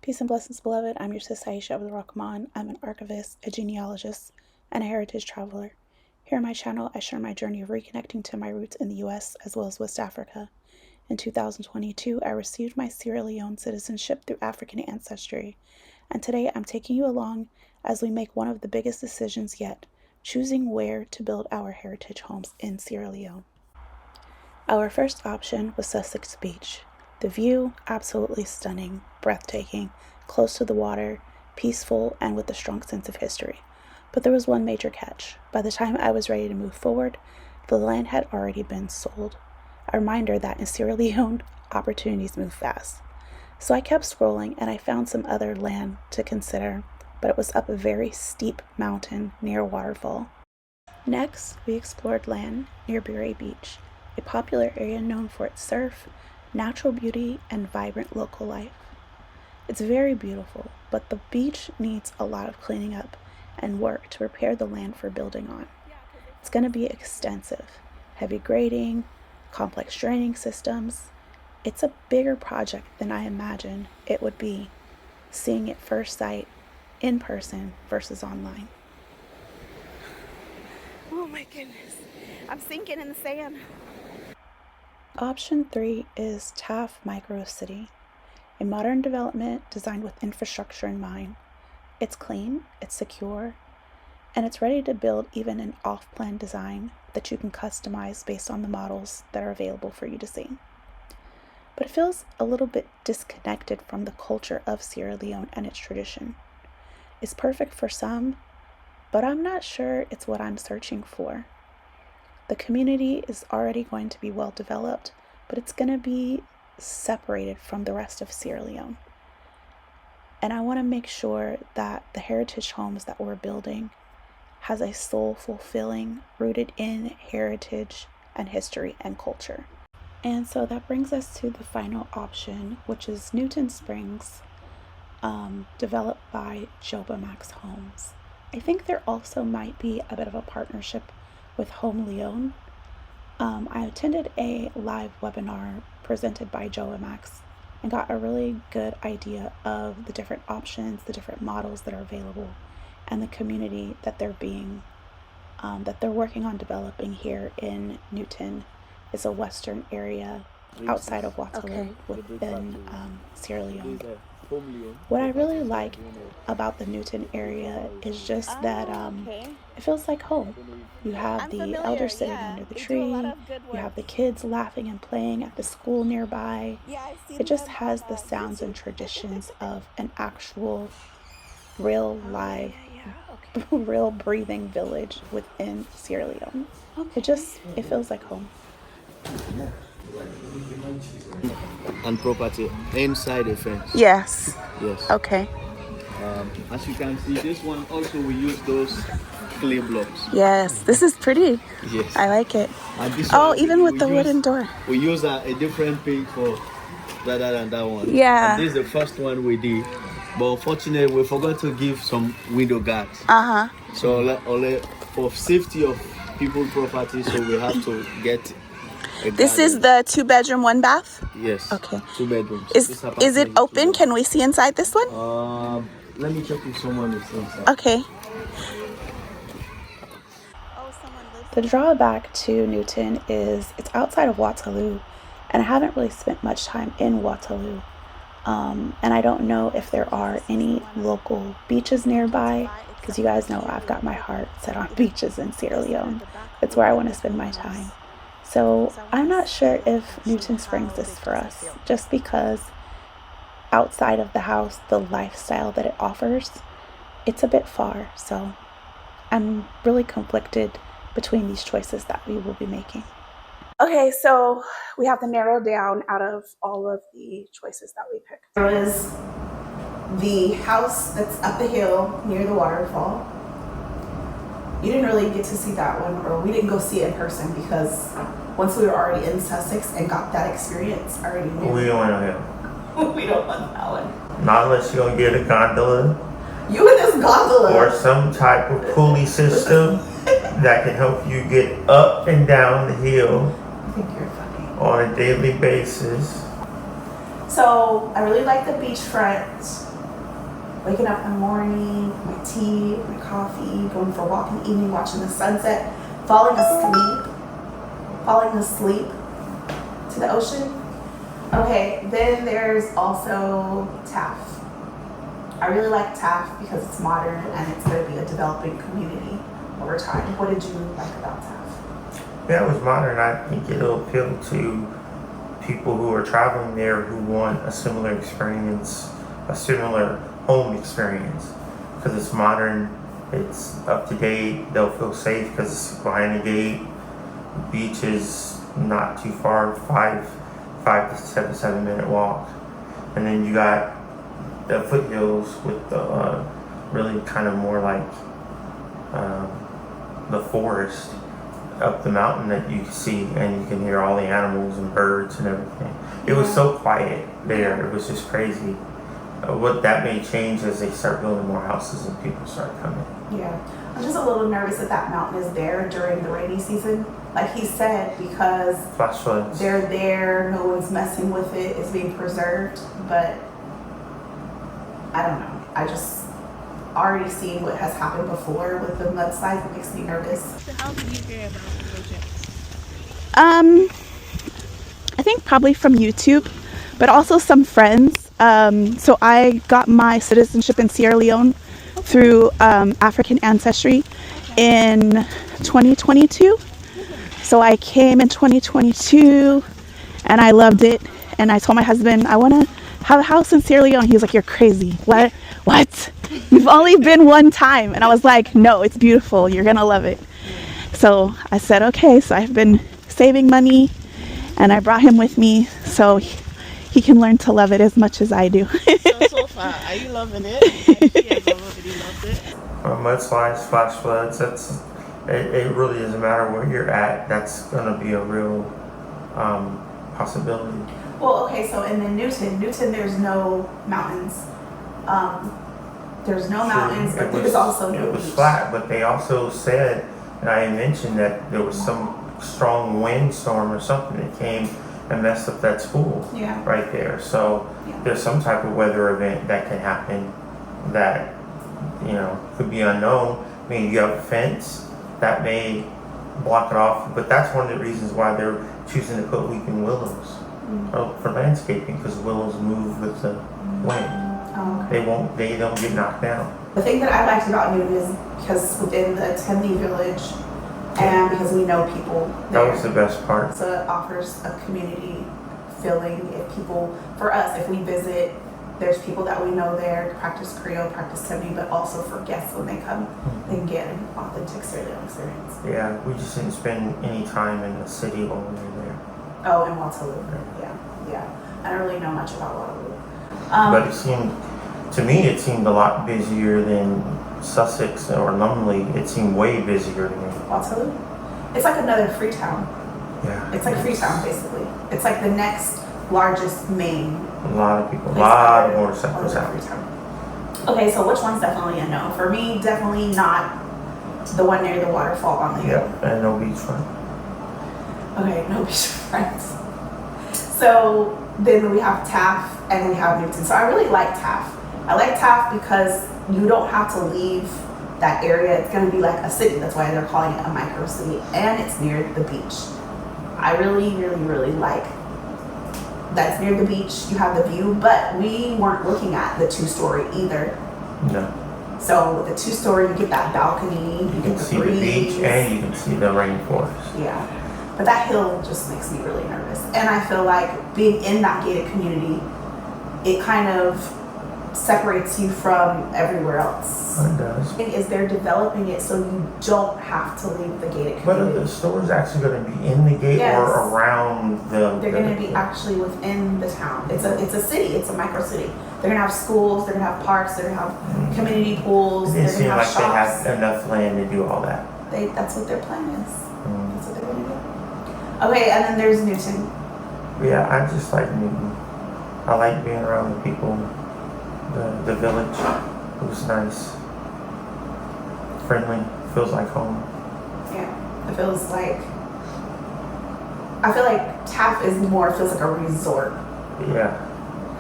Peace and blessings, beloved. I'm your sis Aisha Abdul Rahman. I'm an archivist, a genealogist, and a heritage traveler. Here on my channel, I share my journey of reconnecting to my roots in the U.S. as well as West Africa. In 2022, I received my Sierra Leone citizenship through African Ancestry, and today I'm taking you along as we make one of the biggest decisions yet, choosing where to build our heritage homes in Sierra Leone. Our first option was Sussex Beach. The view, absolutely stunning, breathtaking, close to the water, peaceful, and with a strong sense of history. But there was one major catch. By the time I was ready to move forward, the land had already been sold. A reminder that in Sierra Leone, opportunities move fast. So I kept scrolling and I found some other land to consider, but it was up a very steep mountain near a waterfall. Next, we explored land near Bureh Beach, a popular area known for its surf, natural beauty, and vibrant local life. It's very beautiful, but the beach needs a lot of cleaning up and work to prepare the land for building on. It's going to be extensive, heavy grading, complex draining systems. It's a bigger project than I imagined it would be, seeing it first sight in person versus online. Oh my goodness, I'm sinking in the sand. Option 3 is TAF Micro City, a modern development designed with infrastructure in mind. It's clean, it's secure, and it's ready to build even an off-plan design that you can customize based on the models that are available for you to see. But it feels a little bit disconnected from the culture of Sierra Leone and its tradition. It's perfect for some, but I'm not sure it's what I'm searching for. The community is already going to be well developed, but it's going to be separated from the rest of Sierra Leone. And I want to make sure that the heritage homes that we're building has a soulful feeling rooted in heritage and history and culture. And so that brings us to the final option, which is Newton Springs, developed by Max Homes. I think there also might be a bit of a partnership with Home Leone. I attended a live webinar presented by Max and got a really good idea of the different options, the different models that are available, and the community that they're working on developing here in Newton. Is a western area outside of Waterloo within Sierra Leone. What I really like about the Newton area is just that it feels like home. You have the elders sitting under the tree, you have the kids laughing and playing at the school nearby. It just has the sounds and traditions of an actual real live real breathing village within Sierra Leone. It feels like home. And property inside the fence. Yes. Yes. Okay. As you can see, this one also we use those clay blocks. Yes, this is pretty. Yes. I like it. And this oh, one, even with the wooden door. We use a different paint for rather than that one. Yeah. And this is the first one we did, but unfortunately we forgot to give some window guards. So only for safety of people property, so we have to get. This is the 2-bedroom, 1 bath? Yes. Okay. 2 bedrooms. Is it open? Can we see inside this one? Let me check if someone is inside. Okay. The drawback to Newton is it's outside of Waterloo, and I haven't really spent much time in Waterloo. And I don't know if there are any local beaches nearby, because you guys know I've got my heart set on beaches in Sierra Leone. It's where I want to spend my time. So I'm not sure if Newton Springs is for us, just because outside of the house, the lifestyle that it offers, it's a bit far. So I'm really conflicted between these choices that we will be making. Okay, so we have to narrow down out of all of the choices that we picked. There is the house that's up the hill near the waterfall. You didn't really get to see that one, or we didn't go see it in person because once we were already in Sussex and got that experience, I already knew. We don't want him. We don't want that one. Not unless you're gonna get a gondola. You and this gondola. Or some type of pulley system that can help you get up and down the hill. I think you're funny. On a daily basis. So I really like the beachfront waking up in the morning, my tea, my coffee, going for a walk in the evening, watching the sunset, falling asleep to the ocean. Okay, then there's also TAF. I really like TAF because it's modern and it's going to be a developing community over time. What did you like about TAF? Yeah, it was modern. I think it'll appeal to people who are traveling there who want a similar experience, a similar home experience, because it's modern, it's up to date, they'll feel safe because it's behind the gate. The beach is not too far, 5 to 7 minute walk. And then you got the foothills with the really kind of more like the forest up the mountain that you see, and you can hear all the animals and birds and everything. It was so quiet there, it was just crazy. What that may change as they start building more houses and people start coming. Yeah, I'm just a little nervous that that mountain is there during the rainy season. Like he said, because Flash floods. they're there, no one's messing with it, it's being preserved, but I don't know. I just already seen what has happened before with the mudslides. It makes me nervous. So how did you hear about the project? I think probably from YouTube, but also some friends. So I got my citizenship in Sierra Leone through African Ancestry in 2022. So I came in 2022 and I loved it. And I told my husband, I want to have a house in Sierra Leone. He was like, you're crazy. What? You've only been one time. And I was like, no, it's beautiful. You're going to love it. So I said, okay. So I've been saving money and I brought him with me so he can learn to love it as much as I do. So far, are you loving it? Yes, I love it. You loved it. Mudslides, flash floods, it really doesn't matter where you're at. That's going to be a real possibility. Well, okay, so in the Newton, there's no mountains. There's no mountains, but there's also no beach. It was flat, but they also said, and I mentioned that there was some strong windstorm or something that came and messed up that school right there. So there's some type of weather event that can happen that, could be unknown. I mean, you have a fence that may block it off, but that's one of the reasons why they're choosing to put weeping willows for landscaping, because willows move with the wind. Oh, okay. They don't get knocked down. The thing that I liked about Newton is because within the Temne village, and because we know people there, that was the best part. So it offers a community feeling. For us, if we visit, there's people that we know there, practice Creole, practice Temne, but also for guests when they come, they can get an authentic Sierra Leone experience. Yeah, we just didn't spend any time in the city while we were there. Oh, in Waterloo. Yeah. I don't really know much about Waterloo. But to me, it seemed a lot busier than Sussex or Lumley. It seemed way busier to me. Waterloo? It's like another Freetown. Yeah. It's like Freetown, basically. It's like the next largest main. A lot of people, a lot of motorcycles out. Freetown. Okay, so which one's definitely a no? For me, definitely not the one near the waterfall on the hill. Yep, and no beachfront. Okay, no beachfront. So then we have TAF and we have Newton. So I really like TAF. I like TAF because you don't have to leave that area. It's going to be like a city. That's why they're calling it a micro city. And it's near the beach. I really, really, really like that it's near the beach. You have the view, but we weren't looking at the 2-story either. No. So with the 2-story, you get that balcony. You can see the beach and you can see the rainforest. Yeah. But that hill just makes me really nervous. And I feel like being in that gated community, it kind of separates you from everywhere else. It does. Is they're developing it so you don't have to leave the gated community. But are the stores actually going to be in the gate or around the... They're going to be actually within the town. It's a city. It's a micro city. They're going to have schools. They're going to have parks. They're going to have community pools. It didn't seem like shops. they have enough land to do all that. That's what their plan is. That's what they're going to do. Okay, and then there's Newton. Yeah, I just like Newton. I like being around the people. The village, it was nice. Friendly, feels like home. Yeah, it feels like, I feel like TAF feels like a resort. Yeah.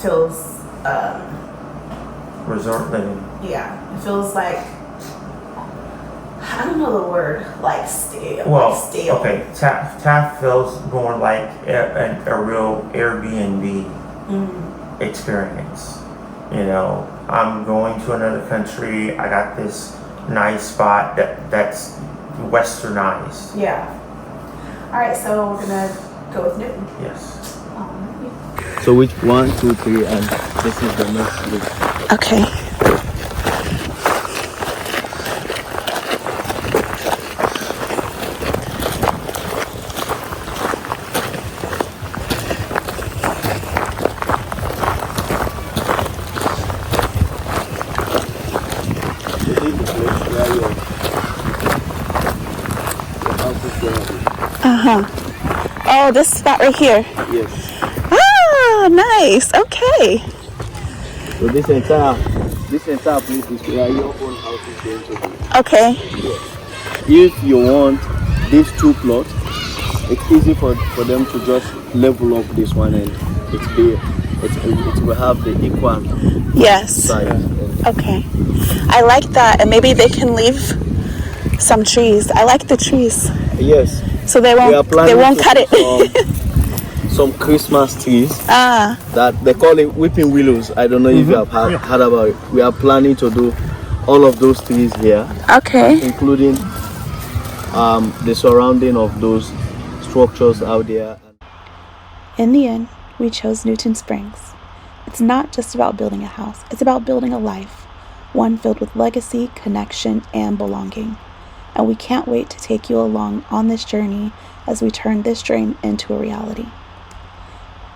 Feels resort living. Yeah, it feels like, I don't know the word, like stale. Well, like stale. okay, TAF feels more like a real Airbnb experience. You know, I'm going to another country. I got this nice spot that's westernized. Yeah. All right, so we're gonna go with Newton. Yes. So which 1, 2, 3, and this is the next loop. Okay. Oh, this spot right here. Yes. Ah, nice. Okay. So this entire place is where your own house is going to be. Okay. If you want these 2 plots, it's easy for them to just level up this one and it will have the equal size. Okay. I like that, and maybe they can leave some trees. I like the trees. Yes. So they won't cut it. Some Christmas trees. Ah. That they call it weeping willows. I don't know if you have heard about it. We are planning to do all of those trees here. Okay. Including the surrounding of those structures out there. In the end, we chose Newton Springs. It's not just about building a house. It's about building a life, one filled with legacy, connection, and belonging. And we can't wait to take you along on this journey as we turn this dream into a reality.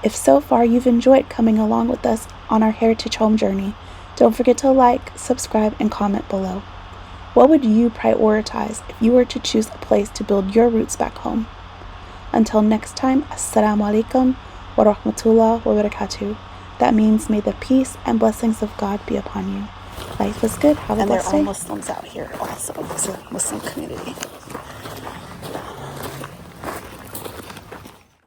If so far you've enjoyed coming along with us on our heritage home journey, don't forget to like, subscribe, and comment below. What would you prioritize if you were to choose a place to build your roots back home? Until next time, Assalamu alaikum wa rahmatullah wa barakatuh. That means may the peace and blessings of God be upon you. Life is good. Have a blessed day. And there are Muslims out here also. It's a Muslim community.